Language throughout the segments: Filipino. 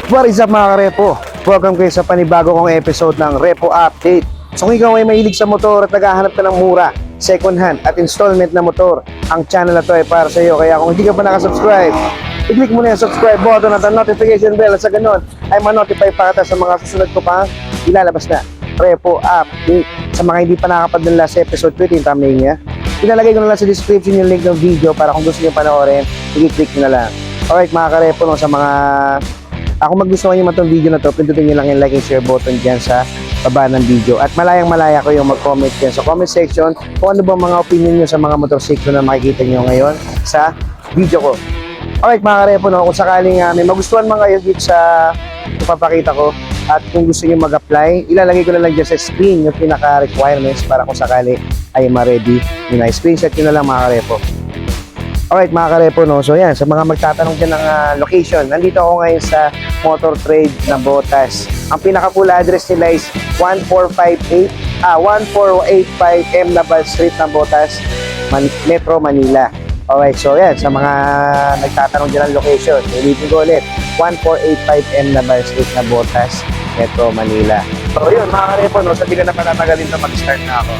What is up mga karepo? Welcome kayo sa panibago kong episode ng Repo Update. So kung ikaw ay mahilig sa motor at naghahanap ka ng mura, second hand at installment na motor, ang channel na to ay para sa iyo. Kaya kung hindi ka pa nakasubscribe, i-click mo na yung subscribe button at ang notification bell at sa ganun ay ma-notify pa kita sa mga susunod ko pang ilalabas na Repo Update. Sa mga hindi pa nakakapadala sa episode 20, yung thumbnail niya, ilalagay ko na lang sa description yung link ng video para kung gusto niyo panoorin, i-click nyo na lang. Alright mga karepo, no, sa mga kung magustuhan nyo man itong video na to, pindutin nyo lang yung like and share button dyan sa baba ng video. At malayang-malaya ko yung mag-comment dyan sa comment section kung ano ba mga opinion nyo sa mga motorsiklo na makikita nyo ngayon sa video ko. Alright mga karepo, no, kung sakaling may magustuhan man kayo dito sa ipapakita ko at kung gusto nyo mag-apply, ilalagay ko na lang dyan sa screen yung pinaka-requirements para kung sakali ay ma-ready nyo na. Screenshot nyo na lang mga karepo. Alright mga karepo, no? So yan, sa mga magtatanong dyan ng location, nandito ako ngayon sa Motor Trade Navotas. Ang pinaka-full address nila is 1485 M. Labal Street, Navotas, Metro Manila. Alright, so yan, sa mga nagtatanong dyan ng location, ulitin ko ulit, 1485 M. Labal Street, Navotas, Metro Manila. So yun mga karepo, no? So di ka na patatagalin na mag-start na ako.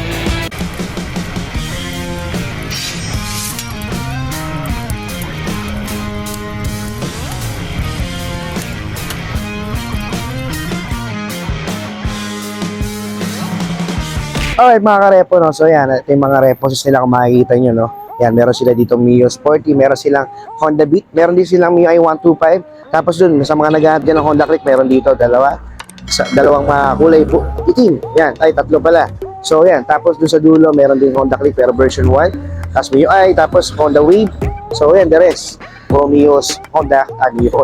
Alright mga karepo, no? So yan, ito yung mga repos nila kung makikita nyo, no? Yan, meron sila dito Mio Sporty, meron silang Honda Beat, meron din silang Mio i125. Tapos dun, sa mga naghahanap dyan ng Honda Click, meron dito dalawang kulay itim. Yan, ay tatlo pala. So yan, tapos dun sa dulo, meron din Honda Click pero version 1. Tapos Mio i, tapos Honda Wave. So yan, the rest. Romeo's Honda Click.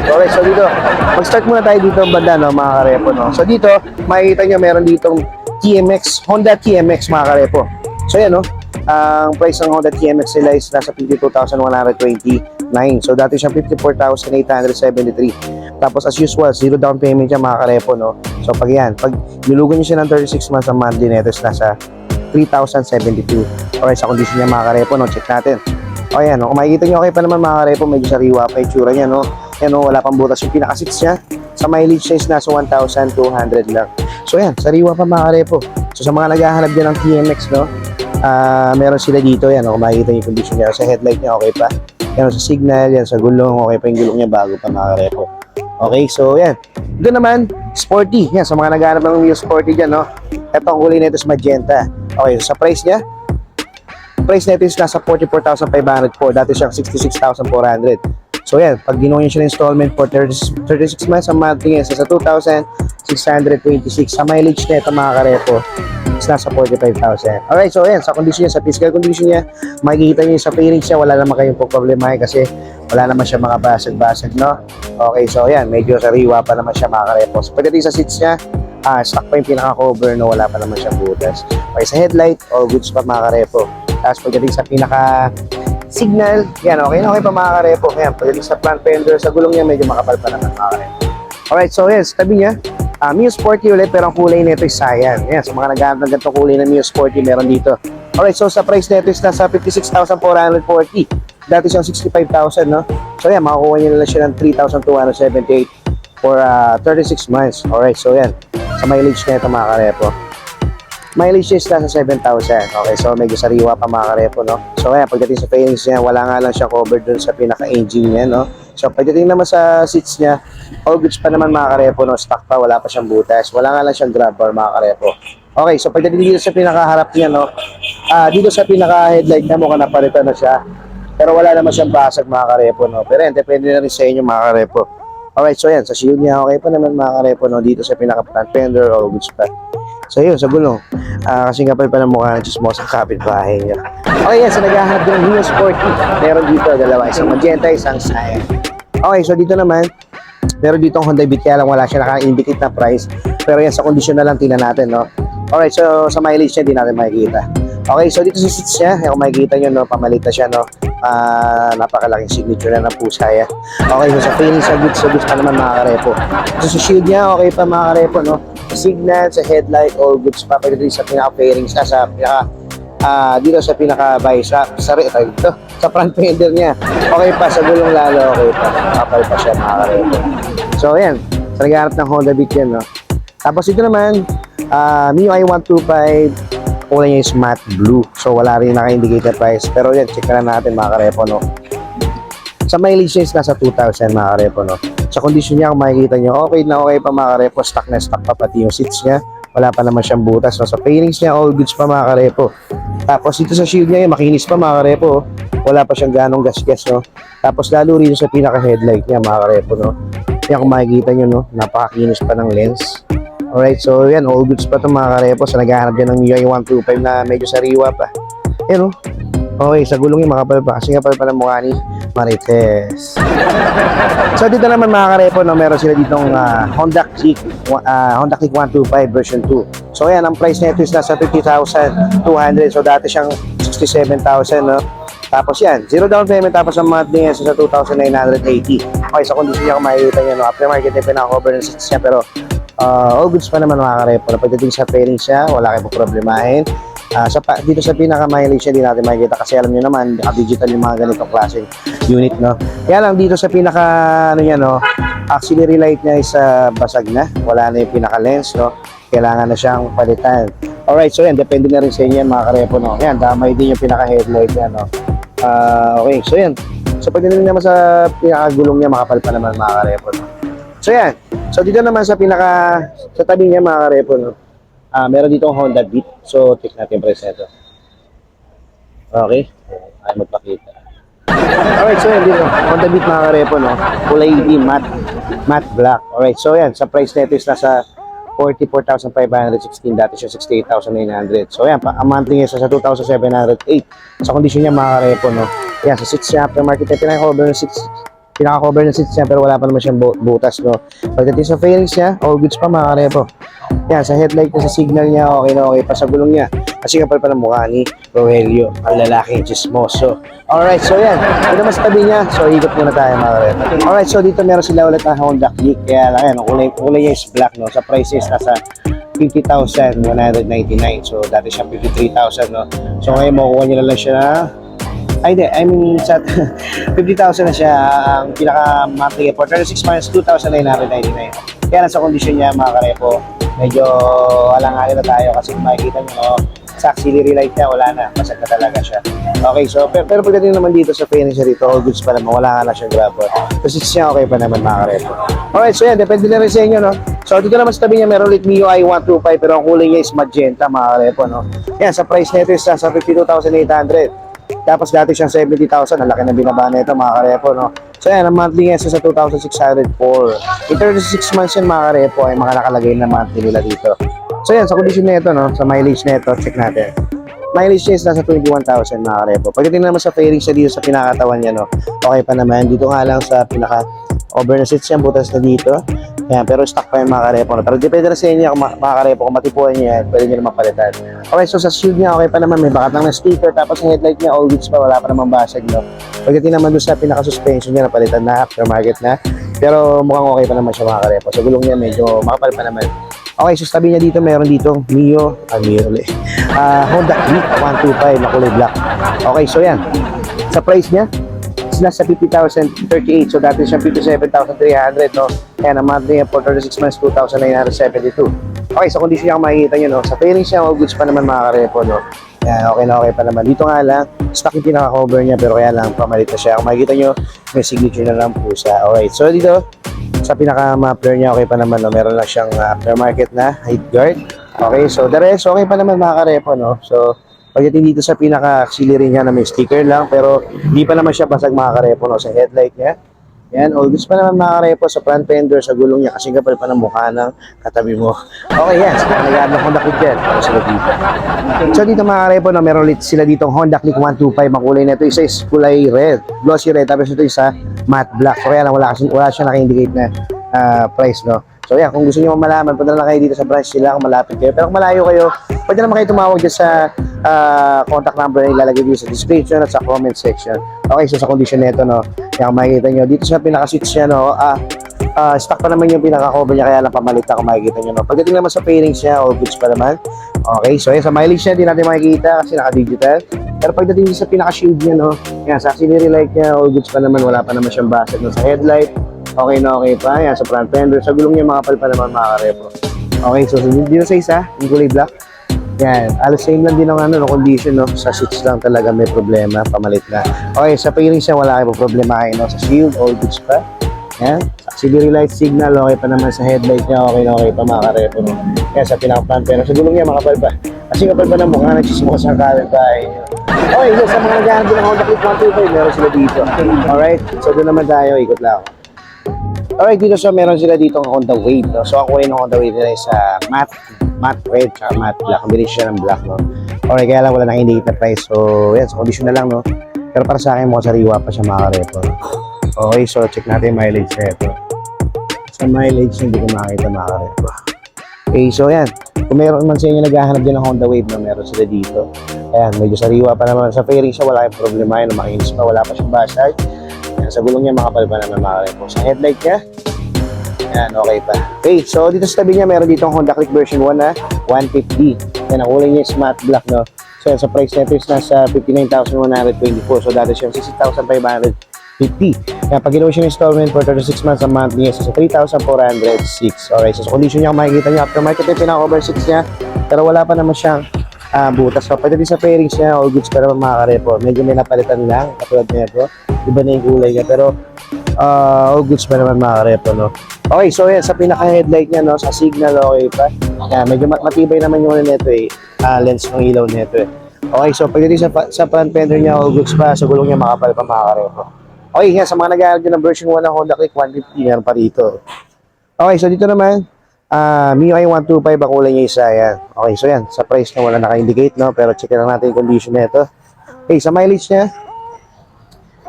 Alright, so dito, mag-start muna tayo dito banda, no, mga karepo, no? So dito, makikita nyo meron ditong TMX, Honda TMX mga karepo. So yan, no, ang price ng Honda TMX nila is nasa 52,129. So dati siyang 54,873. Tapos as usual, zero down payment siya mga karepo, no. So pag nilugan niyo siya ng 36 months ang monthly neto is nasa 3,072. Alright, sa condition niya mga karepo, no, check natin. O yan, no, kung makikita nyo okay pa naman mga karepo, medyo sariwa pa yung tsura niya, no. Yan, no, wala pang butas yung pinaka-seats niya. Sa mileage siya is nasa 1,200 lang. So yan, sariwa pa mga karepo. So sa mga naghahanap dyan ng TMX, no, meron sila dito, yan, no, kung makikita nyo yung condition niya. Sa headlight niya, okay pa. Yan, sa signal, yan, sa gulong, okay pa yung gulong niya bago pa mga karepo. Okay, so yan. Doon naman, sporty. Yan, sa mga naghahanap ng Mio Sporty dyan, no. Ito ang kulay nito is magenta. Okay, so sa price niya, price nito is nasa 44,500 po. Dati siyang 66,400. So yan, pag ginawa nyo siya installment for 36 months, ang monthly is nasa 2,626. Sa mileage nito mga karepo, is nasa 45,000. Alright, so yan, sa condition niya, sa physical condition niya, makikita nyo sa fairings niya, wala naman kayong problema kasi wala naman siya makabasag-basag, no? Okay, so yan, medyo sariwa pa naman siya mga karepo. So pagdating sa seats niya, stock pa yung pinaka-cover, no? Wala pa naman siyang butas. Okay, sa headlight, all goods pa mga karepo. Tapos pagdating sa pinaka-signal, yan, okay pa mga karepo. Yan, pagdating sa front fender, sa gulong niya, medyo makapal pa naman mga karepo. Alright, so yes, tabi niya, Mio Sporty ulit, pero ang kulay nito is cyan. Yan, sa mga naghahanap ng ganitong kulay na Mio Sporty, meron dito. Alright, so sa price nito is nasa 56,440. Dati siyang 65,000, no? So yan, makakuha niyo na lang siya ng 3,278 for 36 months. Alright, so yan, sa mileage nito mga karepo. Mileage is nasa 7,000. Okay, so medyo sariwa pa mga karepo, no? So ayan, pagdating sa fairings niya, wala nga lang siya covered dun sa pinaka-engine niya, no? So pagdating naman sa seats niya, all goods pa naman mga karepo, no? Stock pa, wala pa siyang butas. Wala nga lang siyang grab bar mga karepo. Okay, so pagdating dito sa pinaka-harap niya, no? Dito sa pinaka-headlight niya, mukhang napalitan na siya. Pero wala naman siyang basag mga karepo, no? Pero yan, depende na rin sa inyo mga karepo. Alright, so yan, sa shield niya, okay pa naman mga karepo, no? Dito sa pinaka-front fender, all goods pa. So yun, sa gulong, kasi kapal pa ng mukha ng chismosang kapitbahay niya. Okay yan, sa naghahanap din ng Mio Sporty, meron dito dalawa, isang magenta, isang cyan. Okay, so dito naman, meron dito ang Honda Beat, kaya lang wala siya naka-indicate na price. Pero yan, sa condition na lang tingnan natin, no? Alright, so sa mileage niya, di natin makikita. Okay, so dito sa seats niya, kung makikita nyo, no, pamalit na siya, no? Napakalaking signature na ng pusa yan. Okay, so sa fairing sa goods pa naman mga karepo. So sa shield niya, okay pa mga karepo, no? Sa signal, sa headlight, all goods pa. Pwede sa pinaka-fairings, sa pinaka dito sa pinaka-visor, Sa front fender niya, okay pa. Sa gulong lalo, okay pa. Kapal pa siya mga karepo. So ayan, sa naghahanap ng Honda Beat yan, no? Tapos ito naman, MIUI 125, kulay niya is matte blue. So wala rin naka-indicator price. Pero yan, check na natin mga karepo, no? Sa mileage niya is nasa 2,000 mga karepo, no? Sa condition niya, kung makikita nyo, okay na okay pa mga karepo. Stock na stock pa pati yung seats niya. Wala pa naman siyang butas, no? Sa fairings niya, all goods pa mga karepo. Tapos dito sa shield niya, makinis pa mga karepo. Wala pa siyang ganong gas-gas, no? Tapos lalo rin sa pinaka-headlight niya mga karepo, no? Yan kung makikita nyo, no? Napakakinis pa ng lens. Alright, so yan, all goods pa itong mga karepo. Sa naghahanap dyan ng MIUI 125 na medyo sariwa pa. Yan, no? Okay, sa gulong yung makapal pa. Kasi kapal pa ng mukha ni Marites. So dito naman mga karepo, no, meron sila ditong Honda Click 125 version 2. So ayan, ang price nito is nasa 50,200. So dati siyang 67,000, no? Tapos yan, zero down payment, tapos ang monthly niya sa 2,980. Okay, sa condition niya kung makikita niya, no, aftermarket yung pinaka-cover ng seats niya, pero all goods pa naman mga karepo. Pagdating sa fairing siya, wala kayong problemahin. Dito sa pinaka-mileage niya, di natin makikita kasi alam nyo naman, digital yung mga ganitong klaseng unit, no? Kaya lang dito sa pinaka, ano niya, no, auxiliary light niya is basag na, wala na yung pinaka-lens, no? Kailangan na siyang palitan. Alright, so yan, depende na rin sa inyo yan mga karepo, no? Yan, damay din yung pinaka-headlight niya, no? Okay, so yan. So pagdating naman sa pinaka-gulong niya, makapal pa naman mga karepo, no? So yan, so dito naman sa sa tabi niya mga karepo, no? Meron dito Honda Beat. So, check natin yung price nito. Okay. Ay, magpakita. Alright, so yan dito. Honda Beat mga karepo, no? Kulay itim, matte black. Alright, so yan. Sa price nito is nasa 44,516. Dati siya 68,900. So yan, ang monthly niya sa 2,708. Sa condition niya mga karepo, no? Yan, sa seats niya, aftermarket niya, pinaka-cover ng seats niya, pero wala pa naman siyang butas, no? Pagdating sa fairings niya, all goods pa mga karepo. Yan, sa headlight niya, sa signal niya, okay na okay pa sa gulong niya. Kasi kapal pa ng mukha ni Rogelio, ang lalaking chismoso. Alright, so yan. Ito naman sa tabi niya, so ikot muna tayo mga karepo. Alright, so dito meron sila ulit na Honda Click. Kaya lang yan, kulay niya is black, no? Sa price is nasa 50,199. So dati siya 53,000, no? So ngayon makukuha niyo lang siya na sa 50,000 na siya ang pinaka-monthly for 36 months, 2,999. Kaya nasa condition niya mga karepo, medyo alang-alin na tayo kasi makikita nyo, no, sa auxiliary light niya, wala na, masag na talaga siya. Okay, so pero pagdating naman dito sa fairing siya dito, all goods pa naman, wala nga na siyang grabber. Kasi siya okay pa naman mga karepo. Alright, so yan, depende na rin sa inyo, no? So dito naman sa tabi niya, meron ulit MIUI 125, pero ang kulay niya is magenta mga karepo, no? Yan, sa price nito is sa 52,800. Tapos dati siyang 70,000, ang laki na binaba na ito mga karepo, no? So yan, ang monthly niya sa 2,604. In 36 months yan mga karepo, ay mga nakalagay na monthly nila dito. So yan, sa condition na ito, no? Sa mileage na ito, check natin. Mileage niya is nasa 21,000 mga karepo. Pagdating naman sa fairing siya dito sa pinakatawan niya, no? Okay pa naman. Dito nga lang sa pinaka-over na seats niya, butas na dito. Yan, pero stock pa yung mga karepo. No? Pero depende na sa inyo, mga karepo, kung matipuan niya yan, pwede nyo naman palitan. Okay, so sa shield niya, okay pa naman. May bakat lang na sticker. Tapos yung headlight niya, all goods pa. Wala pa naman basag, no? Pagdating naman doon sa pinaka-suspension niya, napalitan na, aftermarket na. Pero mukhang okay pa naman siya mga karepo. Sa gulong niya, medyo makapal pa naman. Okay, so sabi niya dito, meron dito Honda Click 125 na kulay black. Okay, so yan. Sa price niya, is nasa 50,038. So dati siya 57,300, no? Ayan, ang monthly niya for 36 months, 2,972. Okay, sa condition niya kung makikita nyo, no? Sa fairing siya, all goods pa naman mga karepo, no? Ayan, okay na okay pa naman. Dito nga lang, stock yung pinaka-cover niya, pero kaya lang, pamalit na siya. Kung makikita nyo, may signature na lang po siya. Alright, so dito, sa pinaka-muffler niya, okay pa naman, no? Meron lang siyang aftermarket na height guard. Okay, so the rest, okay pa naman mga karepo, no? So, pagdating dito sa pinaka-auxiliary niya na may sticker lang, pero hindi pa naman siya basag mga karepo, no? Sa headlight niya. Yan, all goods pa naman mga karepo sa front fender, sa gulong niya, kasi kapal pa ng mukha ng katabi mo. Okay, yan. So, nag-add na Honda Click yan. Sila dito. So, dito mga karepo, no, meron ulit sila dito Honda Click 125. Ang kulay na ito, isa is kulay red, glossy red. Tapos ito isa matte black. So, kaya lang, wala siya naka-indicate na price, no? So, yan, kung gusto niyo malaman, punta na lang kayo dito sa branch sila kung malapit kayo. Pero kung malayo kayo, pwede naman kayo tumawag dyan sa contact number na ilalagay dito sa description at sa comment section. Okay, so sa condition nito, no, yung makikita nyo, dito sa pinaka-seats niya, no, stock pa naman yung pinaka-cover niya, kaya lang pamalit na kung makikita nyo, no. Pagdating naman sa fairings niya, all goods pa naman. Okay, so yan, sa mileage niya, di natin makikita kasi naka-digital. Pero pagdating sa pinaka-shield niya, no, yan, sa auxiliary light niya, all goods pa naman, wala pa naman siyang basag, no, sa headlight, okay na okay pa, yan, sa front fender, sa gulong niya, makapal pa naman mga karepo. Okay, so dito sa isa, yung kulay black, yan, alas same lang din ang ano, no, condition, no, sa seats lang talaga may problema, pamalit na. Okay, sa fairing siya, wala kayo problema kayo, no, sa shield, all goods pa. Yan, auxiliary light signal, okay pa naman sa headlight niya, okay na okay pa mga karepo, no. Yan, sa pinaka-front fender, sa gulong niya, makapal pa. Kasi kapal pa ng mukha, nagsisimuha sa kanan tayo. Okay, so sa mga naghahanap din ng Honda Click 125, meron sila dito. Alright, so doon naman tayo, ikot lang ako. Alright, dito so meron sila dito ng Honda Wave. No? So ang kulay ng Honda Wave nila is matte red, tsaka matte black. Combination siya ng black, no? Alright, kaya lang wala nang indicate na price. So, yan, so condition na lang, no? Pero para sa akin, mukhang sariwa pa siya mga karepo. Okay, so check natin yung mileage na ito. Sa mileage, hindi ko makakita mga karepo. Okay, so yan. Kung meron man sa inyo naghahanap din ng Honda Wave, no, meron sila dito. Ayan, medyo sariwa pa naman. Sa fairing siya, wala kayong problema yun. Makinis pa, wala pa siyang basag. Ayan, sa gulong niya, makapal pa naman mga karepo. Sa headlight niya, ayan, okay pa. Okay, so dito sa tabi niya, meron dito ang Honda Click version 1 na 150. Ayan, ang kulay niya is matte black, no? So yan, sa price nito is nasa 59,124. So dati siya 60,550. Kaya pag ginawa siya ng installment for 36 months a month niya sa 3,406. Alright, so sa condition niya, kung makikita niyo, aftermarket yung pinaka-over 6 niya, pero wala pa naman siyang butas. So pagdating sa fairings niya, all goods pa naman mga karepo. Medyo may napalitan lang, katulad nito. Iba na yung kulay niya, pero all goods pa naman mga karepo, no? Okay, so yan, sa pinaka-headlight niya, no, sa signal, okay pa. Yan, medyo matibay naman yung ano nito eh, lens ng ilaw nito eh. Okay, so pagdating sa front fender niya, all goods pa, sa gulong niya makapal pa mga karepo. Okay, yan, sa mga nag-aaral ng version 1 ng Honda Click 150, meron pa dito. Okay, so dito naman, MIUI 125 ang kulay niya isa, yan. Okay, so yan, sa price niya wala naka-indicate, no? Pero check lang natin yung condition nito. Okay, sa mileage niya,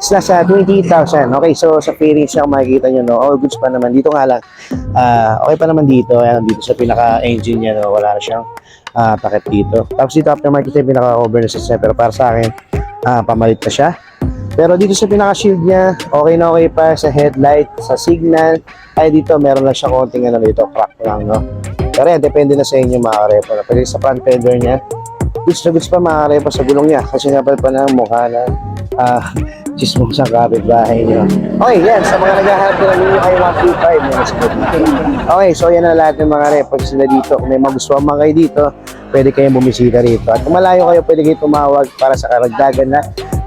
is nasa 28,000. Okay, so sa fairing siya, kung makikita nyo, no? All goods pa naman. Dito nga lang, okay pa naman dito. Ayan, dito sa pinaka-engine niya, no? Wala na siyang packet dito. Tapos dito, aftermarket yung pinaka-cover na system. Pero para sa akin, pamalit na siya. Pero dito sa pinaka-shield niya, okay na okay pa sa headlight, sa signal. Ay dito, meron lang siya konting ano dito, crack lang, no? Pero yan, depende na sa inyo mga karepo. Pwede sa front fender niya, goods na goods pa mga karepo sa gulong niya. Kasi napal pa ng mukha na chismong sa kapitbahay niyo. Okay, yan. Sa mga naghahanap din ng MIUI 125, meron sila dito. Okay, so yan na lahat ng mga report sila dito. Kung may magustuhan man kayo dito, pwede kayong bumisita rito. At kung malayo kayo, pwede kayo tumawag para sa karagdagan na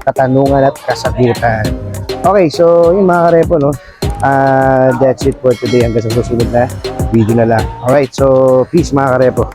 katanungan at kasagutan. Okay, so yung mga karepo, no? That's it for today. Hanggang sa susunod na video na lang. Alright, so peace mga karepo.